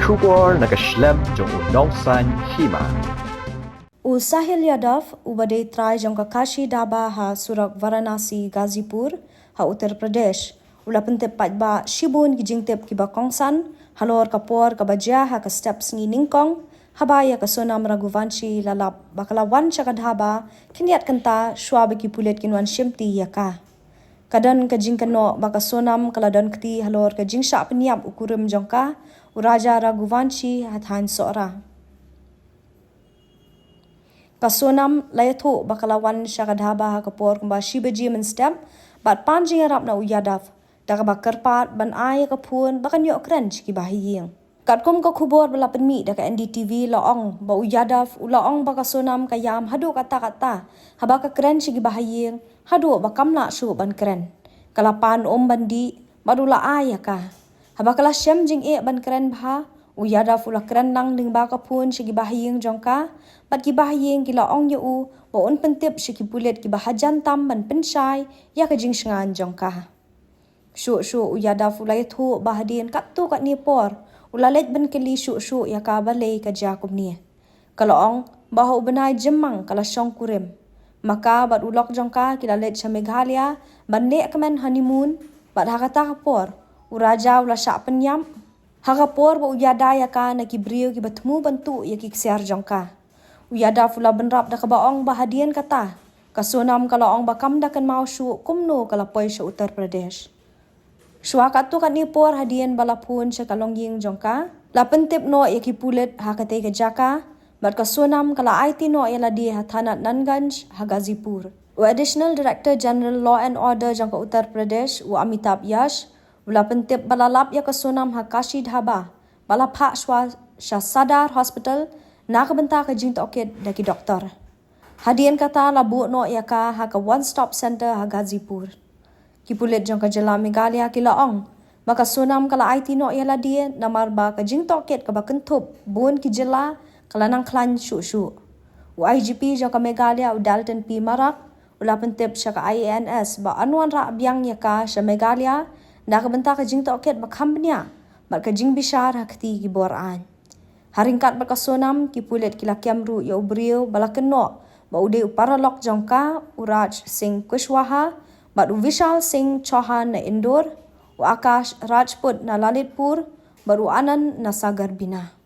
Shubor nakaslem jong unongsan hima. Sahil Yadav ubadai trai jong Kakashi Daba ha Surak Varanasi Gazipur ha Uttar Pradesh. Ula pentep patba Shibun gijingtep kiba Kongsan halor kapor kabajia ha ka steps ngi Ningkong habaya ka Sonam Raghuvanshi lalap bakalawan syakadhaba kiniat kenta shwabe ki pulet kinwan shimti yaka. Kadan ka jingkano baka Sonam kaladon kti halor ka jingsha peniap ukurum jongka uraja Raghuvanshi hathan sora. Kasonam layatho bakalawan syakadhaba ha kapor kumba shibaji menstep bat panjing arap na uyadav daga bakarpat ban ay kapun bakan yok kren ki bahiying katkum ka khubor bala penmi daga NDTV laong ba uyadav ulaong bakasonam kayam hadu kata habaka kren ki bahiying hadu bakamla shu ban kren kalapan bandi badula ayaka habakala syam jing e ban kren bha uyadav ula kren nang ding baka pun ki bahiying jongka bat ki bahiying ki laong yu ba un pentip ki pulet ki bahajan tam ban pensyai ya ka jing shngan jongka shu uyadav ulai thu bahadin kat tu kat ni por ulalet ban keli shu ya ka balai ka jakum ni kalaong bahu benai jemang kala syong kurim maka bat ulok jongka kilalet cha Meghalaya ban nek kemen honeymoon bat hakata kapor uraja ula syak penyam hakapor ba uyada ya ka na ki brio ki batmu bantu ya ki ksiar jongka uyada fula benrap da kabaong bahadian kata kasonam kalaong bakam da kan mau syu kumno kala poi sya Uttar Pradesh Shua katu kat ni por hadian balapun sya kalong ying jongka la pentip no ya ki pulet ha kate ka jaka bat kasonam kala IT no ya ladi ha thanat Nanganj ha Gazipur Additional Director General Law and Order jongka Uttar Pradesh Amitabh Yash ula pentip balalap ya kasonam ha Kashi Dhaba balapha shwa sya Sadar Hospital na kabenta ka jing toket daki doktor hadian kata labu no ya ka ha ka One Stop Center ha Gazipur kipulet jong ka jela Meghalaya ki laong maka sonam kala IT no ya ladi namar ba ka jing toket ka bakentup bun ki jela kala nang klan shu IGP jong ka Meghalaya Dalton P Marak ula pentip sya ka IANS ba anwan ra abyang ya ka sya Meghalaya na kabenta ka jing toket ba kambnya ba ka jing bishar hakti ki boran haringkat bakasonam kipulet kilakiam ru ya ubrio balakeno ba ude uparalok jongka Uraj Singh Kushwaha bat Vishal Singh Chauhan na Indore Akash Rajput na Lalitpur baru Anand na Sagar Bina